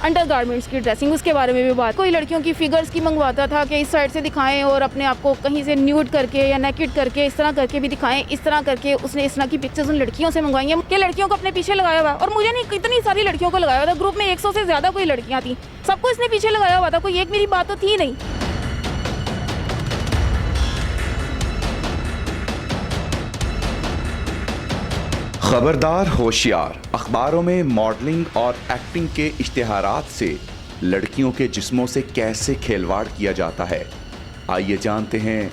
Undergarments की dressing, उसके बारे में भी बात। कोई लड़कियों की फिगर्स की मंगवाता था कि इस साइड से दिखाएं और अपने आप को कहीं से न्यूड करके या नेकेड करके इस तरह करके भी दिखाएं। इस तरह करके उसने इस तरह की पिक्चर्स उन लड़कियों से मंगवाई हैं कि लड़कियों को अपने पीछे लगाया हुआ। और मुझे नहीं, कितनी सारी लड़कियों को लगाया हुआ था। ग्रुप में 100 से ज़्यादा कोई लड़कियाँ थी, सबको इसने पीछे लगाया हुआ था। कोई एक मेरी बात तो थी नहीं। खबरदार होशियार, अखबारों में मॉडलिंग और एक्टिंग के इश्तिहारात से लड़कियों के जिस्मों से कैसे खिलवाड़ किया जाता है। आइए जानते हैं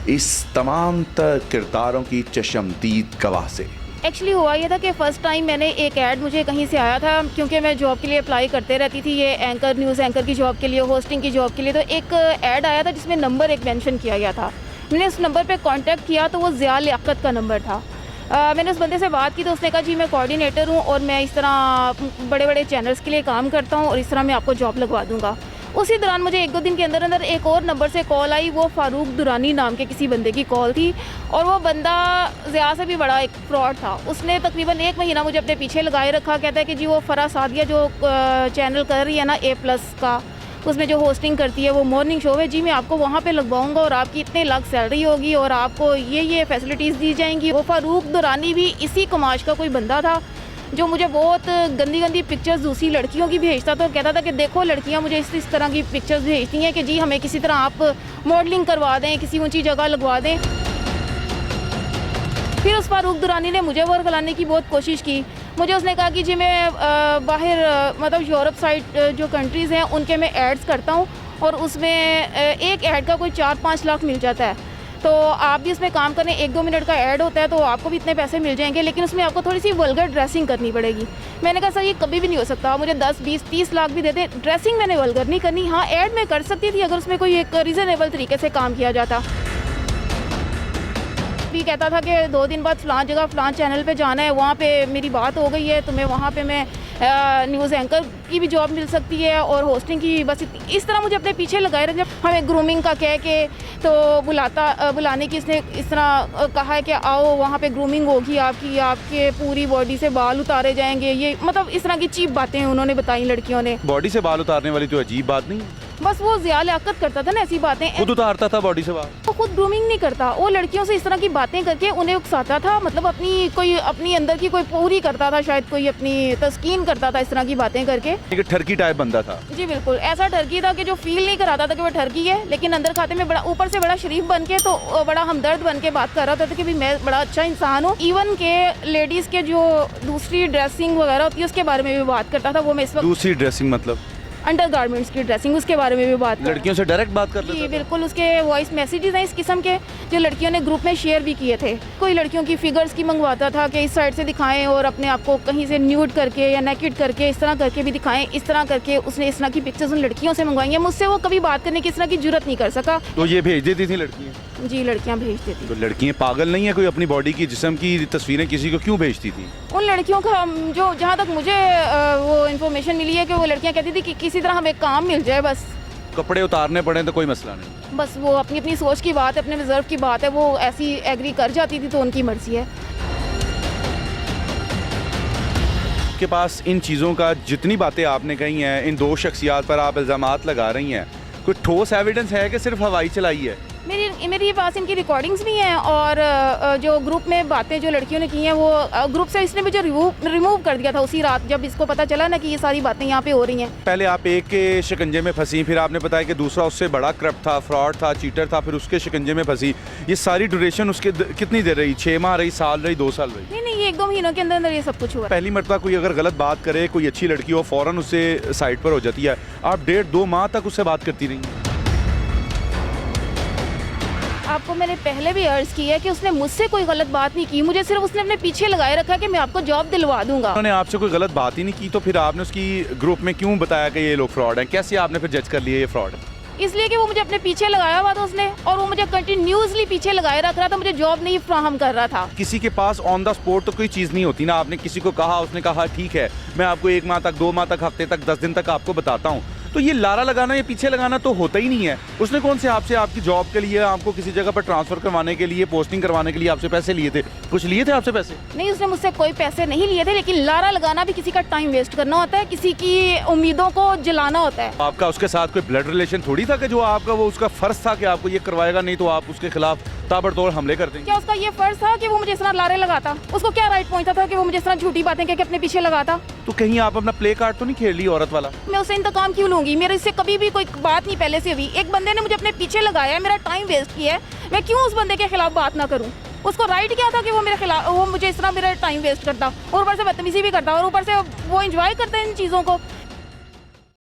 इस तमाम तर किरदारों की चश्मदीद गवाह से। एक्चुअली हुआ ये था कि फ़र्स्ट टाइम मैंने एक ऐड मुझे कहीं से आया था, क्योंकि मैं जॉब के लिए अप्लाई करते रहती थी, ये एंकर, न्यूज़ एंकर की जॉब के लिए, होस्टिंग की जॉब के लिए। तो एक ऐड आया था जिसमें नंबर एक मेंशन किया गया था। मैंने उस नंबर पे कांटेक्ट किया तो वो ज़िया लियाकत का नंबर था। मैंने उस बंदे से बात की तो उसने कहा जी मैं कोऑर्डिनेटर हूँ और मैं इस तरह बड़े बड़े चैनल्स के लिए काम करता हूँ और इस तरह मैं आपको जॉब लगवा दूँगा। उसी दौरान मुझे 1-2 दिन के अंदर अंदर एक और नंबर से कॉल आई। वो फारूक दुरानी नाम के किसी बंदे की कॉल थी और वो बंदा ज़िया से भी बड़ा एक फ्रॉड था। उसने तकरीबन 1 महीना मुझे अपने पीछे लगाए रखा। कहता है कि जी वो फरा सादिया जो चैनल कर रही है ना A+ का, उसमें जो होस्टिंग करती है वो मॉर्निंग शो है, जी मैं आपको वहाँ पे लगवाऊंगा और आपकी इतने लाख सैलरी होगी और आपको ये फैसिलिटीज़ दी जाएंगी। वो फारूक दुरानी भी इसी कमाश का कोई बंदा था जो मुझे बहुत गंदी गंदी पिक्चर्स दूसरी लड़कियों की भेजता था। कहता था कि देखो लड़कियां मुझे इस तरह की पिक्चर्स भेजती हैं कि जी हमें किसी तरह आप मॉडलिंग करवा दें, किसी ऊँची जगह लगवा दें। फिर उस फारूक दुरानी ने मुझे वर्क लाने की बहुत कोशिश की। मुझे उसने कहा कि जी मैं बाहर मतलब यूरोप साइड जो कंट्रीज़ हैं उनके मैं एड्स करता हूँ और उसमें एक ऐड का कोई 4-5 लाख मिल जाता है, तो आप भी इसमें काम करें। 1-2 मिनट का ऐड होता है तो आपको भी इतने पैसे मिल जाएंगे, लेकिन उसमें आपको थोड़ी सी वल्गर ड्रेसिंग करनी पड़ेगी। मैंने कहा सर ये कभी भी नहीं हो सकता, मुझे 10-20-30 लाख भी दे दें, ड्रेसिंग मैंने वल्गर नहीं करनी। हाँ ऐड मैं कर सकती थी अगर उसमें कोई एक रीज़नेबल तरीके से काम किया जाता। भी कहता था कि 2 दिन बाद फ़लाँ जगह फ़लाँ चैनल पे जाना है, वहाँ पे मेरी बात हो गई है तो मैं वहाँ पे मैं न्यूज़ एंकर की भी जॉब मिल सकती है और होस्टिंग की। बस इस तरह मुझे अपने पीछे लगाए रहे। जब हमें ग्रूमिंग का कह के तो बुलाने की इसने इस तरह कहा है कि आओ वहाँ पे ग्रूमिंग होगी आपकी, आपके पूरी बॉडी से बाल उतारे जाएंगे, ये मतलब इस तरह की चीप बातें उन्होंने बताई लड़कियों ने। बॉडी से बाल उतारने वाली तो अजीब बात नहीं है। बस वो ज़िया लियाकत करता था ना ऐसी बातें, खुद उतारता था बॉडी से बाल। वो खुद ग्रूमिंग नहीं करता, वो लड़कियों से इस तरह की बातें करके उन्हें उकसाता था। मतलब अपनी अंदर की कोई पूरी करता था, शायद कोई अपनी तस्कीन करता था इस तरह की बातें करके। एक ठरकी टाइप बंदा था। जी बिल्कुल ऐसा ठरकी था कि जो फील नहीं कराता था कि वो ठरकी है, लेकिन अंदर खाते में बड़ा ऊपर से बड़ा शरीफ बन के तो बड़ा हमदर्द बन के बात कर रहा था कि भाई मैं बड़ा अच्छा इंसान हूँ। इवन के लेडीज़ के जो दूसरी ड्रेसिंग वगैरह होती है उसके बारे में भी बात करता था। वो मैं इस वक्त दूसरी ड्रेसिंग मतलब अंडरगारमेंट्स की ड्रेसिंग, उसके बारे में भी बात कर। लड़कियों से डायरेक्ट बात कर लेता जी था। बिल्कुल, उसके वॉइस मैसेजेस हैं इस किस्म के जो लड़कियों ने ग्रुप में शेयर भी किए थे। कोई लड़कियों की फिगर्स की मंगवाता था कि इस साइड से दिखाएं और अपने आप को कहीं से न्यूड करके या नेकेड करके इस तरह करके भी दिखाएं। इस तरह करके उसने इस तरह की पिक्चर्स उन लड़कियों से मंगवाई हैं। मुझसे वो कभी बात करने की इस तरह की जरूरत नहीं कर सका। तो ये भेज देती थी लड़कियाँ? जी लड़कियां भेज देती। तो लड़कियाँ पागल नहीं है? कोई अपनी बॉडी की जिस्म की तस्वीरें किसी को क्यों भेजती थी? उन लड़कियों का जो जहाँ तक मुझे वो इन्फॉर्मेशन मिली है कि वो लड़कियाँ कहती थी कि किसी तरह हमें काम मिल जाए, बस कपड़े उतारने पड़े तो कोई मसला नहीं। बस वो अपनी अपनी सोच की बात है, अपने रिजर्व की बात है, वो ऐसी एग्री कर जाती थी तो उनकी मर्जी है। के पास इन चीज़ों का जितनी बातें आपने कही हैं, इन 2 शख्सियात पर आप इल्ज़ामात लगा रही हैं, कोई ठोस एविडेंस है कि सिर्फ हवाई चलाई है? मेरी पास इनकी रिकॉर्डिंग्स भी हैं और जो ग्रुप में बातें जो लड़कियों ने की हैं वो ग्रुप से इसने मुझे रिमूव कर दिया था उसी रात जब इसको पता चला ना कि ये सारी बातें यहाँ पे हो रही हैं। पहले आप एक के शिकंजे में फंसी, फिर आपने बताया कि दूसरा उससे बड़ा करप्ट था, फ्रॉड था, चीटर था, फिर उसके शिकंजे में फंसी। ये सारी ड्यूरेशन उसके कितनी देर रही? 6 माह रही, साल रही, 2 साल रही? नहीं ये 1-2 महीनों के अंदर अंदर ये सब कुछ हुआ। पहली मरतबा कोई अगर गलत बात करे, कोई अच्छी लड़की हो, फ़ौरन उससे साइड पर हो जाती है। आप 1.5-2 माह तक उससे बात करती रही? आपको मैंने पहले भी अर्ज किया है कि उसने मुझसे कोई गलत बात नहीं की, मुझे सिर्फ उसने अपने पीछे लगाए रखा कि मैं आपको जॉब दिलवा दूंगा। उन्होंने आपसे कोई गलत बात ही नहीं की, तो फिर आपने उसकी ग्रुप में क्यों बताया कि ये लोग फ्रॉड हैं? कैसे आपने फिर जज कर लिया ये फ्रॉड है? इसलिए कि वो मुझे अपने पीछे लगाया हुआ था उसने, और वो मुझे कंटिन्यूसली पीछे लगाए रख रहा था, मुझे जॉब नहीं फ्राहम कर रहा था। किसी के पास ऑन द स्पॉट तो कोई चीज़ नहीं होती ना। आपने किसी को कहा, उसने कहा ठीक है मैं आपको 1 माह तक, 2 माह तक, हफ्ते तक, 10 दिन तक आपको बताता हूँ, तो ये लारा लगाना, ये पीछे लगाना तो होता ही नहीं है। उसने कौन से आपसे आपकी जॉब के लिए, आपको किसी जगह पर ट्रांसफर करवाने के लिए, पोस्टिंग करवाने के लिए आपसे पैसे लिए थे? कुछ लिए थे आपसे पैसे? नहीं, उसने मुझसे कोई पैसे नहीं लिए थे, लेकिन लारा लगाना भी किसी का टाइम वेस्ट करना होता है, किसी की उम्मीदों को जलाना होता है। आपका उसके साथ कोई ब्लड रिलेशन थोड़ी था कि जो आपका वो उसका फर्ज था कि आपको ये करवाएगा, नहीं तो आप उसके खिलाफ ताबड़तोड़ हमले कर देंगे? क्या उसका ये फर्ज था कि वो मुझे इस तरह लारे लगाता? उसको क्या राइट पहुंचता था कि वो मुझे इस तरह झूठी बातें कह के अपने पीछे लगाता? तो कहीं आप अपना प्ले कार्ड तो नहीं खेल ली औरत वाला? मैं उससे इंतकाम क्यों लूंगी? मेरे इससे कभी भी कोई बात नहीं पहले से हुई। एक बंदे ने मुझे अपने पीछे लगाया, मेरा टाइम वेस्ट किया है, मैं क्यों उस बंदे के खिलाफ बात ना करूं? उसको राइट क्या था कि वो मेरे खिलाफ, वो मुझे इस तरह मेरा टाइम वेस्ट करता और ऊपर से बदतमीजी भी करता और ऊपर से वो एंजॉय करते हैं इन चीज़ों को।